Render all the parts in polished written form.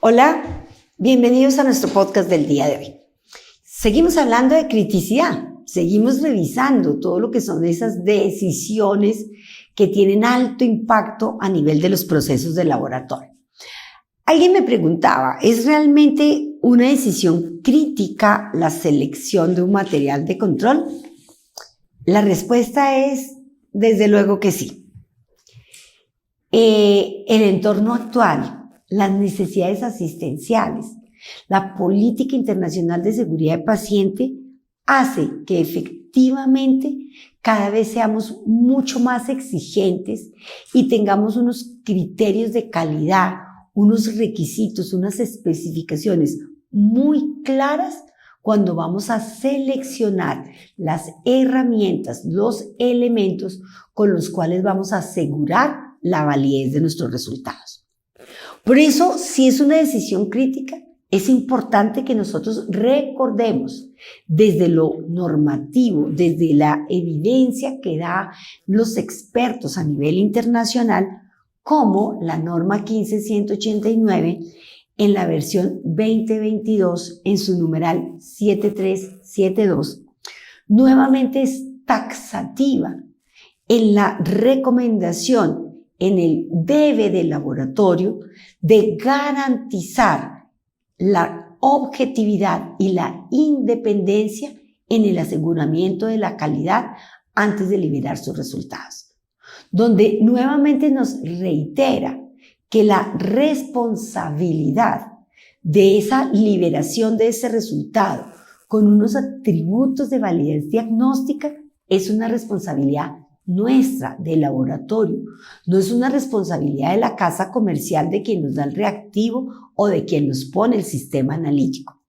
Hola, bienvenidos a nuestro podcast del día de hoy. Seguimos hablando de criticidad, seguimos revisando todo lo que son esas decisiones que tienen alto impacto a nivel de los procesos de laboratorio. Alguien me preguntaba, ¿es realmente una decisión crítica la selección de un material de control? La respuesta es, desde luego que sí. El entorno actual, las necesidades asistenciales, la política internacional de seguridad de paciente hace que efectivamente cada vez seamos mucho más exigentes y tengamos unos criterios de calidad, unos requisitos, unas especificaciones muy claras cuando vamos a seleccionar las herramientas, los elementos con los cuales vamos a asegurar la validez de nuestros resultados. Por eso, si es una decisión crítica, es importante que nosotros recordemos desde lo normativo, desde la evidencia que dan los expertos a nivel internacional, como la norma 15189 en la versión 2022 en su numeral 7372, nuevamente es taxativa en la recomendación, en el debe del laboratorio de garantizar la objetividad y la independencia en el aseguramiento de la calidad antes de liberar sus resultados, donde nuevamente nos reitera que la responsabilidad de esa liberación de ese resultado con unos atributos de validez diagnóstica es una responsabilidad nuestra, del laboratorio, no es una responsabilidad de la casa comercial de quien nos da el reactivo o de quien nos pone el sistema analítico.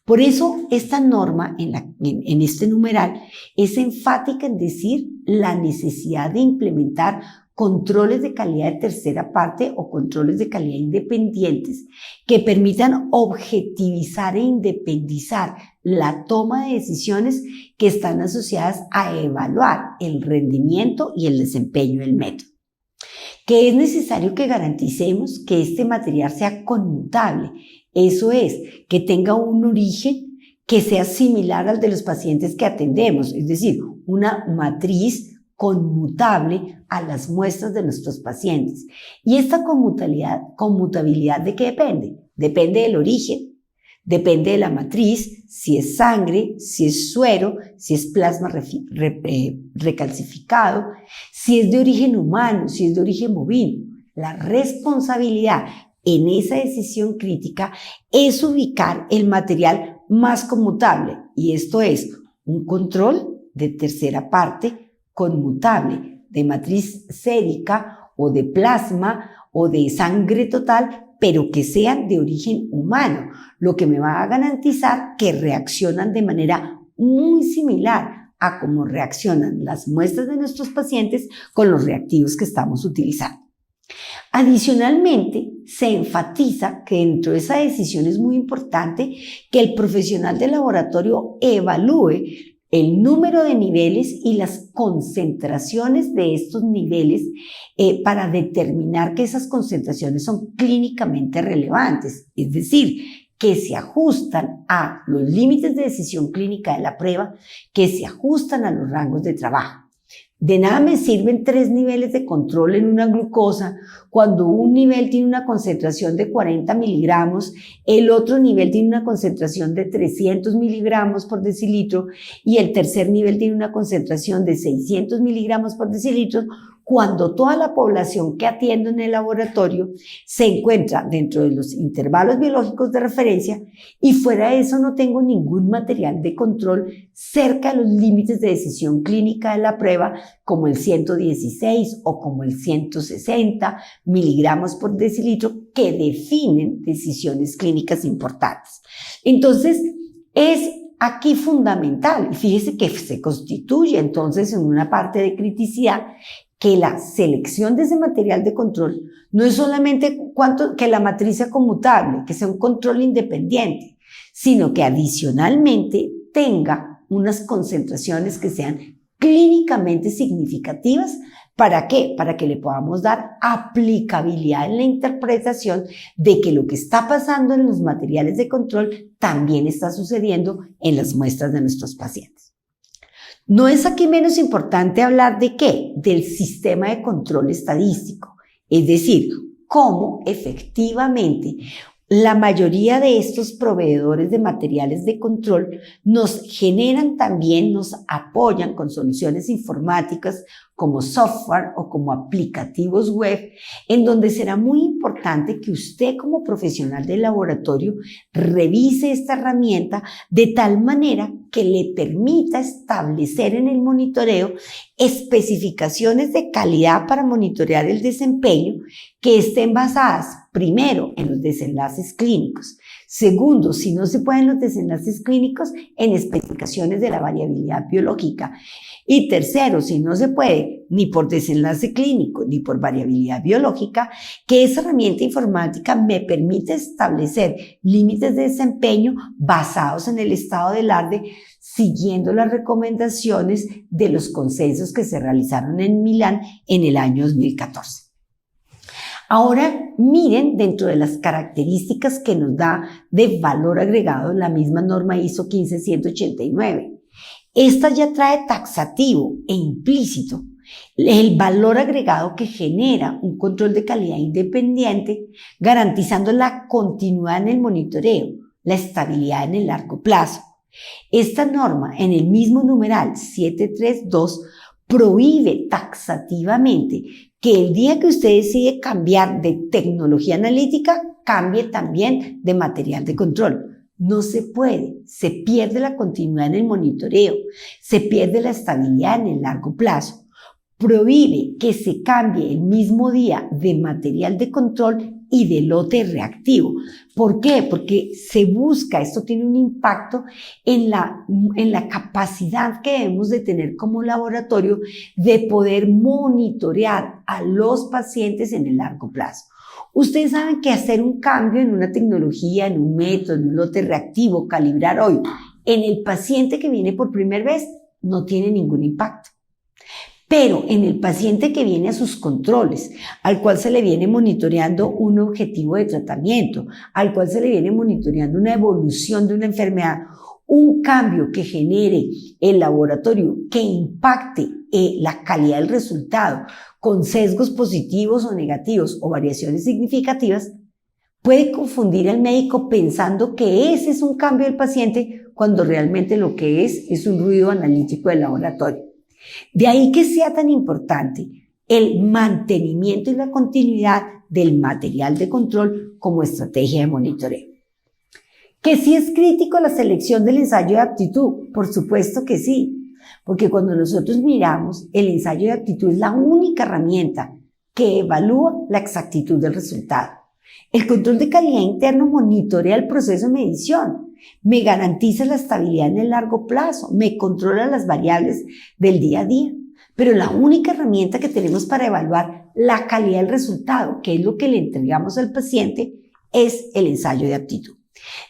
Por eso esta norma en este numeral es enfática en decir la necesidad de implementar controles de calidad de tercera parte o controles de calidad independientes que permitan objetivizar e independizar la toma de decisiones que están asociadas a evaluar el rendimiento y el desempeño del método. Que es necesario que garanticemos que este material sea conmutable, eso es, que tenga un origen que sea similar al de los pacientes que atendemos, es decir, una matriz conmutable a las muestras de nuestros pacientes. ¿Y esta conmutabilidad de qué depende? Depende del origen, depende de la matriz, si es sangre, si es suero, si es plasma recalcificado, si es de origen humano, si es de origen bovino. La responsabilidad en esa decisión crítica es ubicar el material más conmutable, y esto es un control de tercera parte conmutable, de matriz sérica o de plasma o de sangre total, pero que sean de origen humano, lo que me va a garantizar que reaccionan de manera muy similar a cómo reaccionan las muestras de nuestros pacientes con los reactivos que estamos utilizando. Adicionalmente, se enfatiza que dentro de esa decisión es muy importante que el profesional del laboratorio evalúe el número de niveles y las concentraciones de estos niveles para determinar que esas concentraciones son clínicamente relevantes, es decir, que se ajustan a los límites de decisión clínica de la prueba, que se ajustan a los rangos de trabajo. De nada me sirven 3 niveles de control en una glucosa cuando un nivel tiene una concentración de 40 miligramos, el otro nivel tiene una concentración de 300 miligramos por decilitro y el tercer nivel tiene una concentración de 600 miligramos por decilitro, cuando toda la población que atiendo en el laboratorio se encuentra dentro de los intervalos biológicos de referencia y fuera de eso no tengo ningún material de control cerca de los límites de decisión clínica de la prueba como el 116 o como el 160 miligramos por decilitro que definen decisiones clínicas importantes. Entonces, es aquí fundamental, y fíjese que se constituye entonces en una parte de criticidad que la selección de ese material de control no es solamente que la matriz sea conmutable, que sea un control independiente, sino que adicionalmente tenga unas concentraciones que sean clínicamente significativas ¿Para qué? Para que le podamos dar aplicabilidad en la interpretación de que lo que está pasando en los materiales de control también está sucediendo en las muestras de nuestros pacientes. No es aquí menos importante hablar de qué, del sistema de control estadístico, es decir, cómo efectivamente la mayoría de estos proveedores de materiales de control nos generan también, nos apoyan con soluciones informáticas como software o como aplicativos web, en donde será muy importante que usted como profesional del laboratorio revise esta herramienta de tal manera que le permita establecer en el monitoreo especificaciones de calidad para monitorear el desempeño que estén basadas, primero, en los desenlaces clínicos. Segundo, si no se pueden los desenlaces clínicos, en especificaciones de la variabilidad biológica. Y tercero, si no se puede ni por desenlace clínico ni por variabilidad biológica, que esa herramienta informática me permite establecer límites de desempeño basados en el estado del arte, siguiendo las recomendaciones de los consensos que se realizaron en Milán en el año 2014. Ahora miren dentro de las características que nos da de valor agregado la misma norma ISO 15189. Esta ya trae taxativo e implícito el valor agregado que genera un control de calidad independiente, garantizando la continuidad en el monitoreo, la estabilidad en el largo plazo. Esta norma, en el mismo numeral 732, prohíbe taxativamente que el día que usted decide cambiar de tecnología analítica, cambie también de material de control. No se puede, se pierde la continuidad en el monitoreo, se pierde la estabilidad en el largo plazo. Prohíbe que se cambie el mismo día de material de control y de lote reactivo. ¿Por qué? Porque se busca, esto tiene un impacto en la capacidad que debemos de tener como laboratorio de poder monitorear a los pacientes en el largo plazo. Ustedes saben que hacer un cambio en una tecnología, en un método, en un lote reactivo, calibrar hoy, en el paciente que viene por primera vez, no tiene ningún impacto. Pero en el paciente que viene a sus controles, al cual se le viene monitoreando un objetivo de tratamiento, al cual se le viene monitoreando una evolución de una enfermedad, un cambio que genere el laboratorio, que impacte la calidad del resultado con sesgos positivos o negativos o variaciones significativas, puede confundir al médico pensando que ese es un cambio del paciente cuando realmente lo que es un ruido analítico del laboratorio. De ahí que sea tan importante el mantenimiento y la continuidad del material de control como estrategia de monitoreo. ¿Que sí es crítico la selección del ensayo de aptitud? Por supuesto que sí, porque cuando nosotros miramos, el ensayo de aptitud es la única herramienta que evalúa la exactitud del resultado. El control de calidad interno monitorea el proceso de medición, me garantiza la estabilidad en el largo plazo, me controla las variables del día a día. Pero la única herramienta que tenemos para evaluar la calidad del resultado, que es lo que le entregamos al paciente, es el ensayo de aptitud.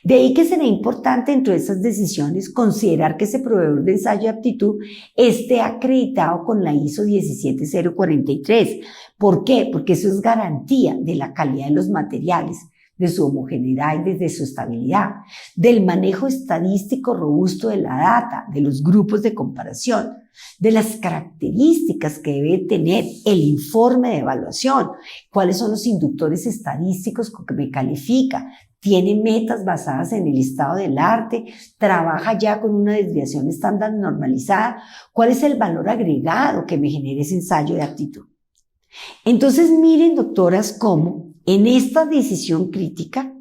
De ahí que será importante dentro de esas decisiones considerar que ese proveedor de ensayo de aptitud esté acreditado con la ISO 17043. ¿Por qué? Porque eso es garantía de la calidad de los materiales, de su homogeneidad y de su estabilidad, del manejo estadístico robusto de la data, de los grupos de comparación, de las características que debe tener el informe de evaluación, cuáles son los inductores estadísticos con que me califica, tiene metas basadas en el estado del arte, trabaja ya con una desviación estándar normalizada, cuál es el valor agregado que me genera ese ensayo de aptitud. Entonces miren, doctoras, cómo en esta decisión crítica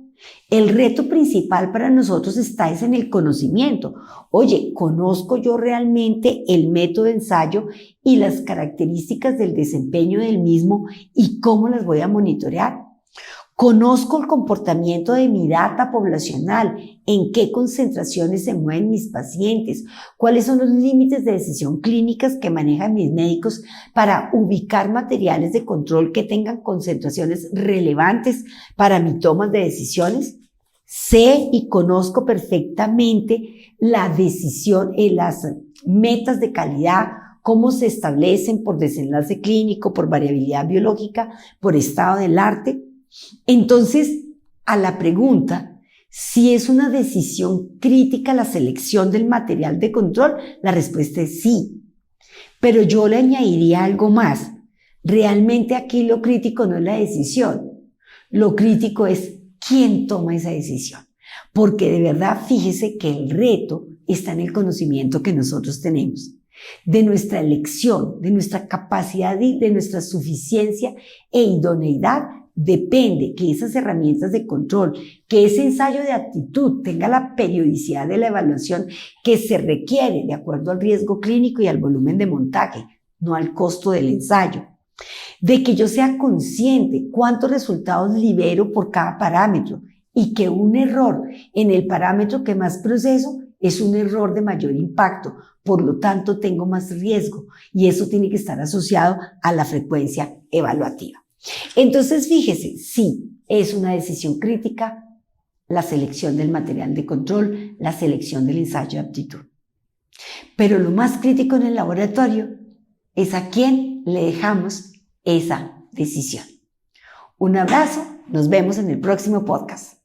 el reto principal para nosotros está en el conocimiento. Oye, ¿conozco yo realmente el método de ensayo y las características del desempeño del mismo y cómo las voy a monitorear? ¿Conozco el comportamiento de mi data poblacional? ¿En qué concentraciones se mueven mis pacientes? ¿Cuáles son los límites de decisión clínicas que manejan mis médicos para ubicar materiales de control que tengan concentraciones relevantes para mi toma de decisiones? Sé y conozco perfectamente la decisión, las metas de calidad cómo se establecen por desenlace clínico, por variabilidad biológica, por estado del arte. Entonces, a la pregunta, si es una decisión crítica la selección del material de control, la respuesta es sí. Pero yo le añadiría algo más. Realmente aquí lo crítico no es la decisión. Lo crítico es quién toma esa decisión. Porque de verdad, fíjese que el reto está en el conocimiento que nosotros tenemos, de nuestra elección, de nuestra capacidad y de nuestra suficiencia e idoneidad. Depende que esas herramientas de control, que ese ensayo de aptitud tenga la periodicidad de la evaluación que se requiere de acuerdo al riesgo clínico y al volumen de montaje, no al costo del ensayo. De que yo sea consciente cuántos resultados libero por cada parámetro y que un error en el parámetro que más proceso es un error de mayor impacto, por lo tanto tengo más riesgo y eso tiene que estar asociado a la frecuencia evaluativa. Entonces, fíjese, sí, es una decisión crítica la selección del material de control, la selección del ensayo de aptitud. Pero lo más crítico en el laboratorio es a quién le dejamos esa decisión. Un abrazo, nos vemos en el próximo podcast.